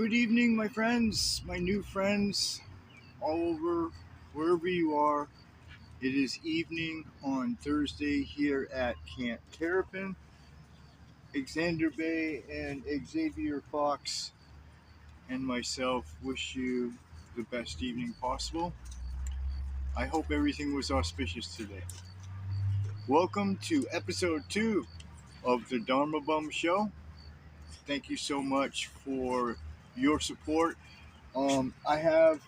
Good evening, my friends, my new friends, all over, wherever you are. It is evening on Thursday here at Camp Terrapin. Xander Bay and Xavier Fox and myself wish you the best evening possible. I hope everything was auspicious today. Welcome to episode 2 of the Dharma Bum Show. Thank you so much for your support. I have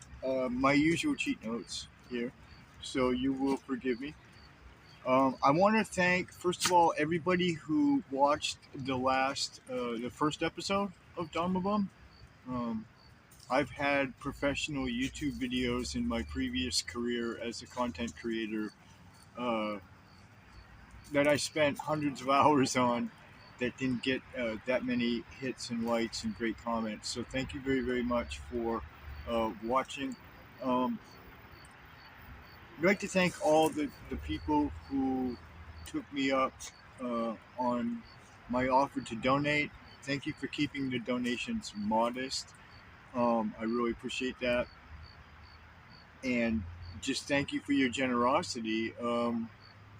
my usual cheat notes here, so you will forgive me. I want to thank, first of all, everybody who watched the first episode of Dharma Bum. Um, I've had professional YouTube videos in my previous career as a content creator uh, that I spent hundreds of hours on that didn't get that many hits and likes and great comments. So thank you very, very much for watching. Um, I'd like to thank all the people who took me up on my offer to donate. Thank you for keeping the donations modest. I really appreciate that. And just thank you for your generosity.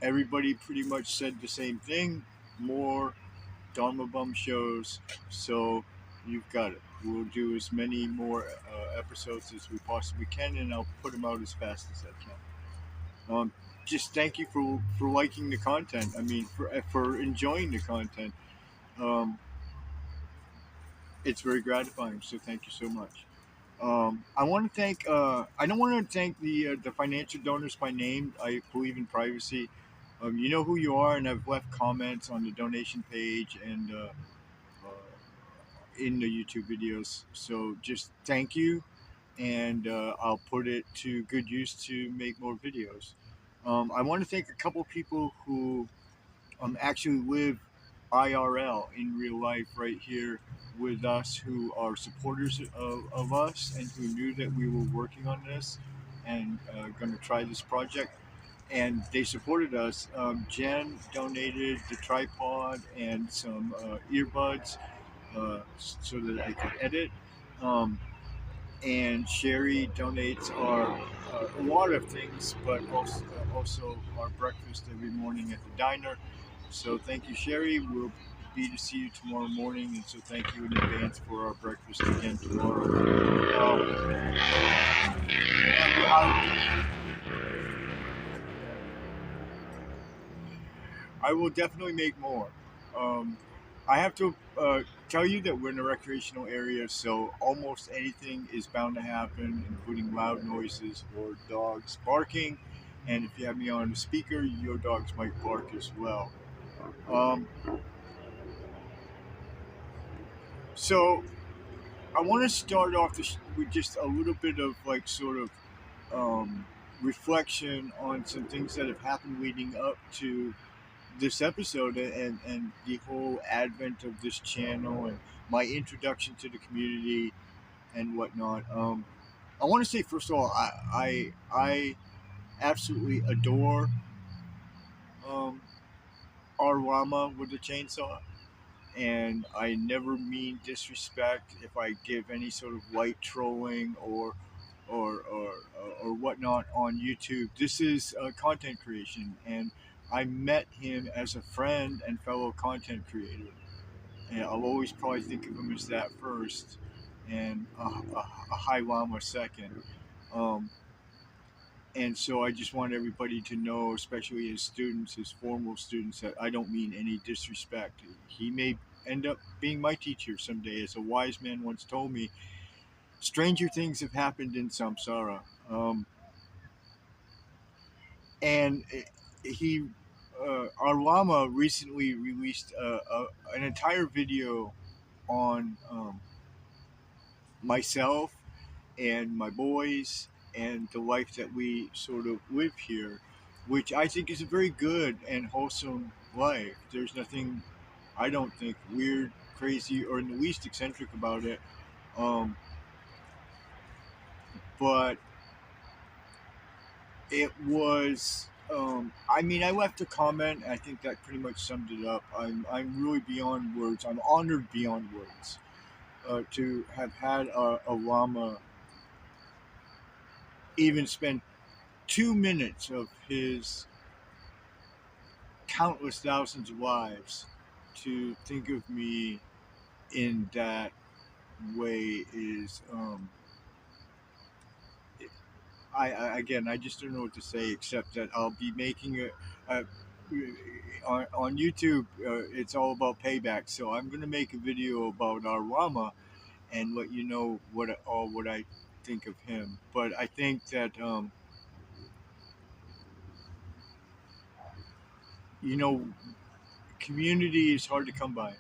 Everybody pretty much said the same thing. More Dharma Bum shows. So you've got it. We'll do as many more episodes as we possibly can, and I'll put them out as fast as I can. Just thank you for liking the content. I mean, for enjoying the content. Um, it's very gratifying. So thank you so much. I want to thank. I don't want to thank the financial donors by name. I believe in privacy. You know who you are, and I've left comments on the donation page and in the YouTube videos. So just thank you, and I'll put it to good use to make more videos. I want to thank a couple people who actually live IRL in real life right here with us, who are supporters of us and who knew that we were working on this and going to try this project. And they supported us. Jen donated the tripod and some earbuds so that I could edit. Um, and Sherry donates a lot of things, but also our breakfast every morning at the diner. So thank you, Sherry. We'll be to see you tomorrow morning, and so thank you in advance for our breakfast again tomorrow. I will definitely make more. Um, I have to tell you that we're in a recreational area, so almost anything is bound to happen, including loud noises or dogs barking. And if you have me on a speaker, your dogs might bark as well. Um, so I want to start off with just a little bit of like sort of reflection on some things that have happened leading up to this episode and the whole advent of this channel and my introduction to the community and whatnot. I want to say first of all, I absolutely adore um, our llama with the chainsaw, and I never mean disrespect if I give any sort of light trolling or whatnot on YouTube. This is content creation, and I met him as a friend and fellow content creator. And I'll always probably think of him as that first, and a high llama second. Um, and so I just want everybody to know, especially his students, his formal students, that I don't mean any disrespect. He may end up being my teacher someday. As a wise man once told me, stranger things have happened in samsara. And he, our Lama recently released an entire video on myself and my boys and the life that we sort of live here, which I think is a very good and wholesome life. There's nothing, I don't think, weird, crazy, or in the least eccentric about it. Um, but it was, I mean, I left a comment. I think that pretty much summed it up. I'm really beyond words. I'm honored beyond words to have had a Lama even spend 2 minutes of his countless thousands of lives to think of me in that way is again, I just don't know what to say except that I'll be making a on YouTube. It's all about payback, so I'm going to make a video about our Rama and let you know what I think of him. But I think that you know, community is hard to come by,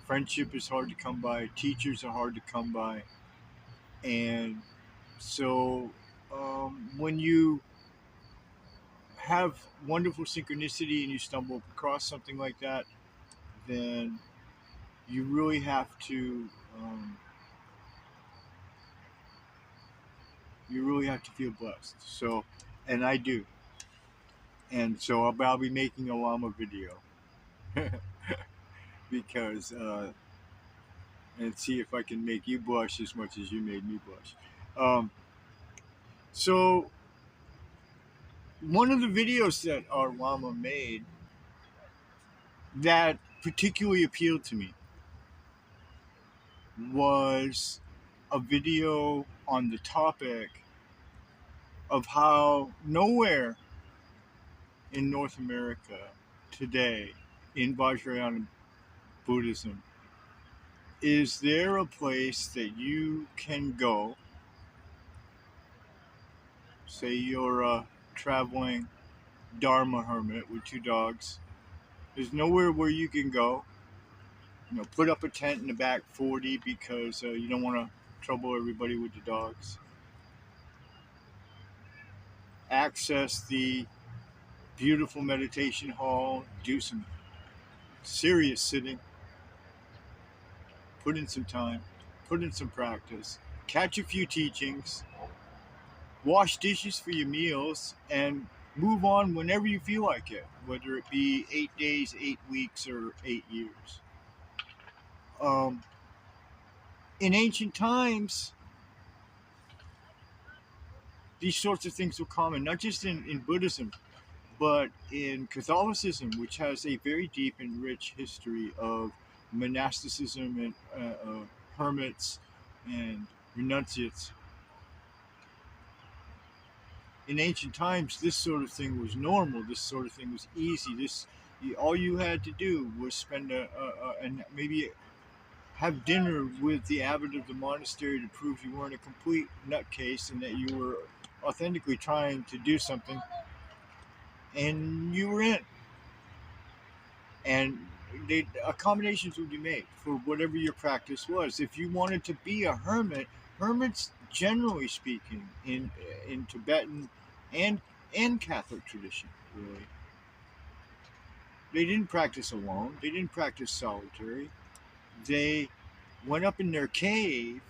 friendship is hard to come by, teachers are hard to come by, and so when you have wonderful synchronicity and you stumble across something like that, then you really have to feel blessed. So, and I do, and so I'll be making a llama video because and see if I can make you blush as much as you made me blush. So one of the videos that our llama made that particularly appealed to me was a video on the topic of how nowhere in North America today, in Vajrayana Buddhism, is there a place that you can go, say you're a traveling Dharma hermit with 2 dogs, there's nowhere where you can go, put up a tent in the back 40 because you don't want to trouble everybody with the dogs, access the beautiful meditation hall, do some serious sitting, put in some time, put in some practice, catch a few teachings, wash dishes for your meals, and move on whenever you feel like it, whether it be 8 days, 8 weeks, or 8 years. In ancient times, these sorts of things were common, not just in Buddhism, but in Catholicism, which has a very deep and rich history of monasticism and hermits and renunciates. In ancient times, this sort of thing was normal. This sort of thing was easy. All you had to do was spend and maybe have dinner with the abbot of the monastery to prove you weren't a complete nutcase and that you were authentically trying to do something, and you were in. And accommodations would be made for whatever your practice was. If you wanted to be a hermit, hermits, generally speaking, in Tibetan and Catholic tradition, really, they didn't practice alone. They didn't practice solitary. They went up in their cave,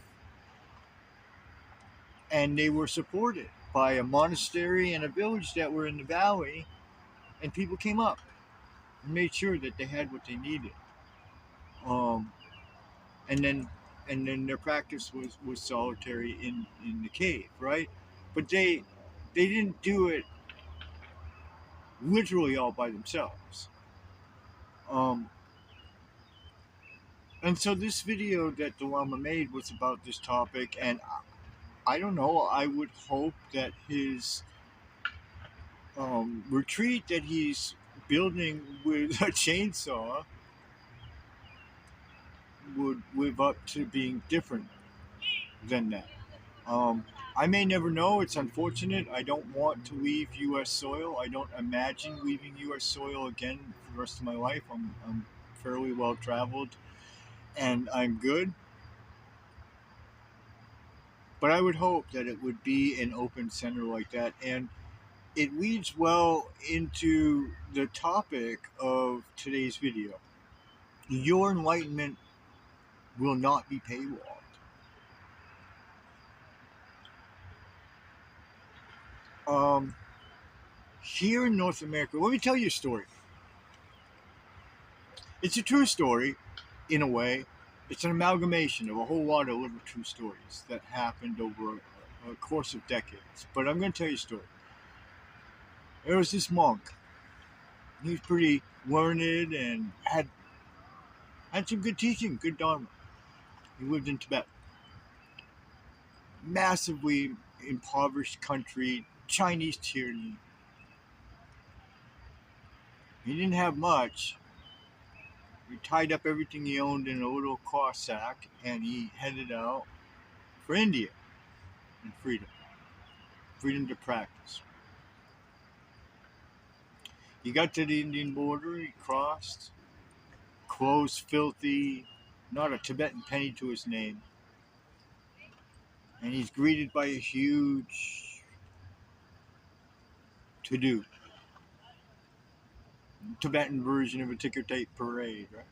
and they were supported by a monastery and a village that were in the valley, and people came up and made sure that they had what they needed. Um, and then their practice was solitary in the cave, right? But they didn't do it literally all by themselves. Um, and so this video that the Lama made was about this topic, and I don't know. I would hope that his retreat that he's building with a chainsaw would live up to being different than that. I may never know. It's unfortunate. I don't want to leave U.S. soil. I don't imagine leaving U.S. soil again for the rest of my life. I'm fairly well traveled and I'm good. But I would hope that it would be an open center like that. And it leads well into the topic of today's video. Your enlightenment will not be paywalled. Here in North America, let me tell you a story. It's a true story, in a way. It's an amalgamation of a whole lot of little true stories that happened over a course of decades. But I'm going to tell you a story. There was this monk. He was pretty learned and had some good teaching, good Dharma. He lived in Tibet. Massively impoverished country, Chinese tyranny. He didn't have much. He tied up everything he owned in a little cloth sack and he headed out for India and freedom. Freedom to practice. He got to the Indian border, he crossed, clothes filthy, not a Tibetan penny to his name. And he's greeted by a huge to-do. Tibetan version of a ticker tape parade, right?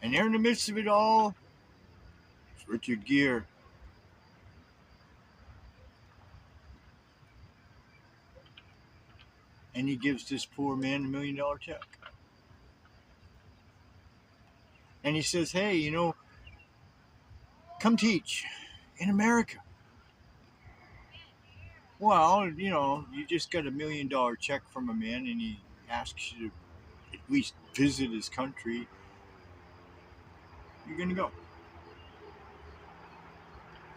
And there in the midst of it all, it's Richard Gere. And he gives this poor man $1 million check. And he says, hey, come teach in America. Well, you just got $1 million check from a man and he asks you to at least visit his country. You're going to go.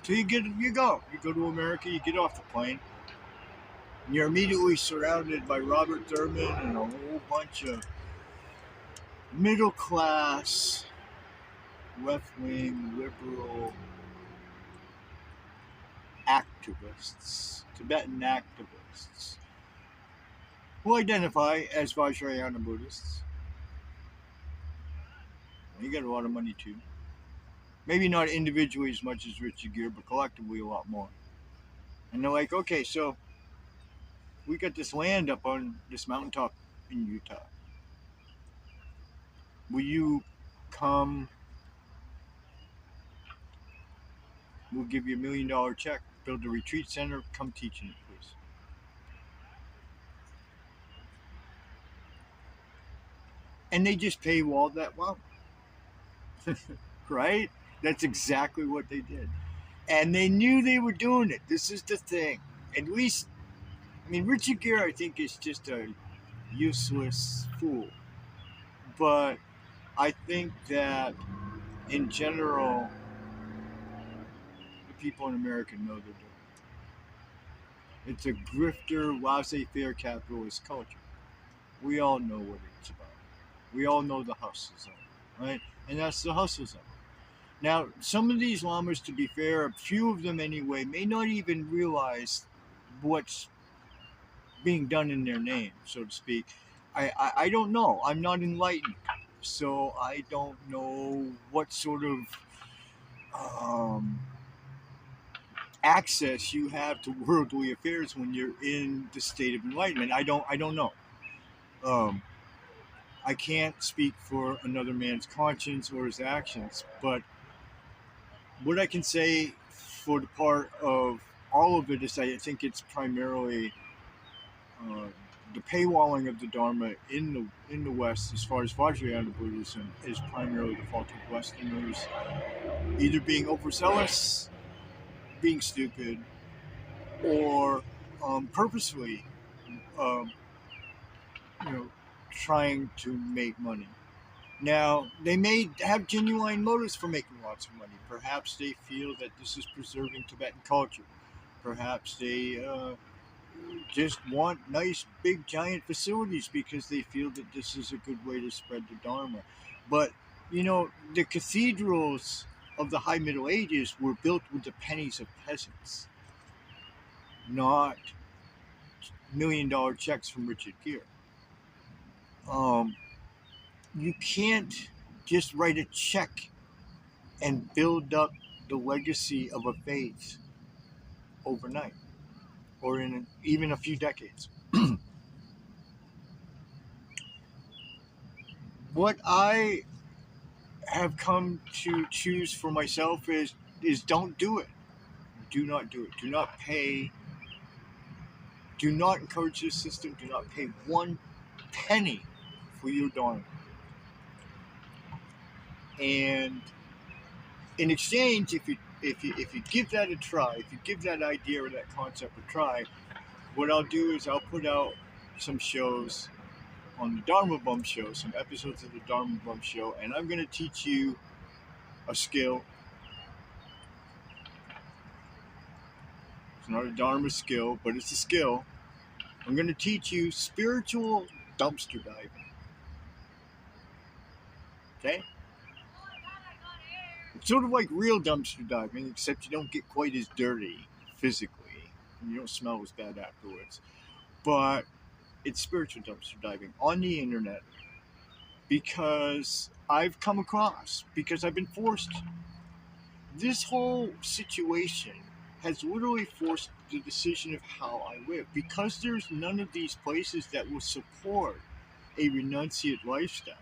So you go to America, you get off the plane, and you're immediately surrounded by Robert Thurman and a whole bunch of middle class, left-wing, liberal activists, Tibetan activists, who identify as Vajrayana Buddhists. You got a lot of money too. Maybe not individually as much as Richard Gere, but collectively a lot more. And they're like, okay, so we got this land up on this mountaintop in Utah. Will you come? We'll give you $1 million check. Build a retreat center. Come teach in it, please. And they just paywalled that wow. Right? That's exactly what they did. And they knew they were doing it. This is the thing. At least, Richard Gere, I think, is just a useless fool. But I think that, in general, the people in America know they're doing it. It's a grifter, laissez-faire capitalist culture. We all know what it's about. We all know the hustle zone, right? And that's the hustle zone. Now, some of these lamas, to be fair, a few of them anyway, may not even realize what's being done in their name, so to speak. I don't know. I'm not enlightened. So I don't know what sort of access you have to worldly affairs when you're in the state of enlightenment. I don't know. I can't speak for another man's conscience or his actions, but what I can say for the part of all of it is I think it's primarily the paywalling of the Dharma in the West, as far as Vajrayana Buddhism, is primarily the fault of Westerners either being overzealous, being stupid, or purposefully, trying to make money. Now, they may have genuine motives for making lots of money. Perhaps they feel that this is preserving Tibetan culture. Perhaps they just want nice, big, giant facilities because they feel that this is a good way to spread the Dharma. But, the cathedrals of the High Middle Ages were built with the pennies of peasants, not $1 million checks from Richard Gere. You can't just write a check and build up the legacy of a faith overnight or in even a few decades. What I have come to choose for myself is don't do it. Do not do it. Do not pay. Do not encourage this system. Do not pay one penny for your Dharma. And in exchange, if you give that a try, if you give that idea or that concept a try, what I'll do is I'll put out some shows on the Dharma Bum Show, some episodes of the Dharma Bum Show, and I'm going to teach you a skill. It's not a Dharma skill, but it's a skill. I'm going to teach you spiritual dumpster diving. Okay? It's sort of like real dumpster diving, except you don't get quite as dirty physically, and you don't smell as bad afterwards. But it's spiritual dumpster diving on the internet because I've come across, because I've been forced. This whole situation has literally forced the decision of how I live, because there's none of these places that will support a renunciate lifestyle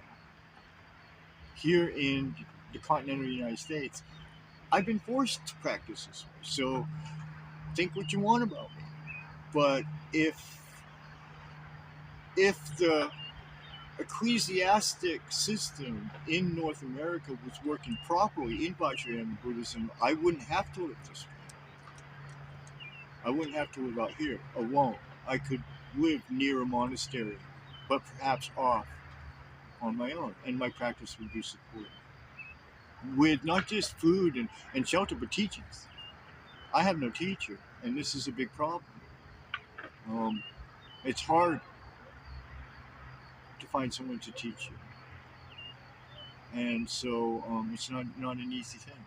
here in the continental United States. I've been forced to practice this way. So think what you want about me, but if the ecclesiastic system in North America was working properly in Vajrayana Buddhism, I wouldn't have to live this way. I wouldn't have to live out here alone. I could live near a monastery, but perhaps off on my own, and my practice would be supported with not just food and shelter, but teachings. I have no teacher, and this is a big problem. It's hard to find someone to teach you, and so it's not an easy thing.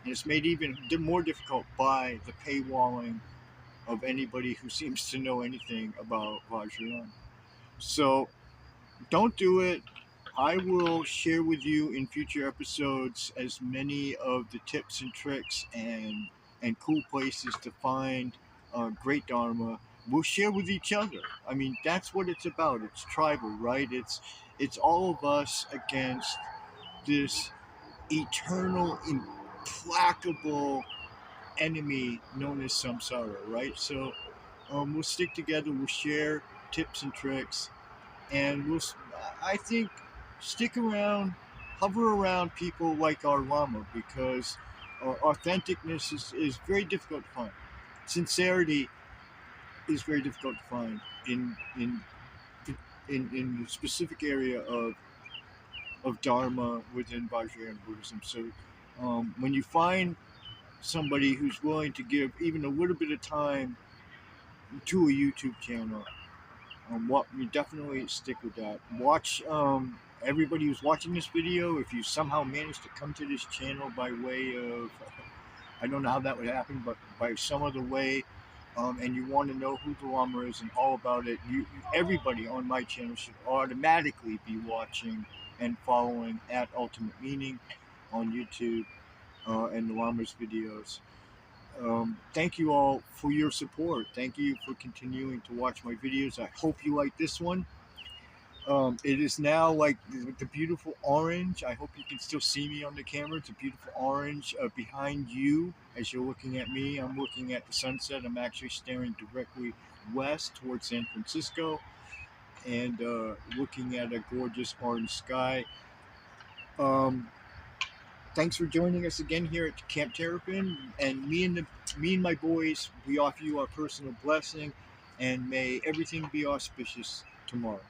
And it's made even more difficult by the paywalling of anybody who seems to know anything about Vajrayana. So don't do it. I will share with you in future episodes as many of the tips and tricks and cool places to find great Dharma. We'll share with each other. I mean, that's what it's about. It's tribal, right? It's all of us against this eternal, implacable enemy known as samsara, right? So we'll stick together. We'll share tips and tricks, and I think, stick around, hover around people like our Lama, because authenticness is very difficult to find. Sincerity is very difficult to find in the specific area of Dharma within Vajrayana Buddhism. So when you find somebody who's willing to give even a little bit of time to a YouTube channel, you definitely stick with that. Watch everybody who's watching this video. If you somehow managed to come to this channel by way of, I don't know how that would happen, but by some other way, and you want to know who the Lama is and all about it, everybody on my channel should automatically be watching and following at Ultimate Meaning on YouTube and the Lama's videos. Thank you all for your support. Thank you for continuing to watch my videos. I hope you like this one. It is now like the beautiful orange. I hope you can still see me on the camera. It's a beautiful orange behind you as you're looking at me. I'm looking at the sunset. I'm actually staring directly west towards San Francisco and looking at a gorgeous orange sky. Thanks for joining us again here at Camp Terrapin, and me and my boys, we offer you our personal blessing, and may everything be auspicious tomorrow.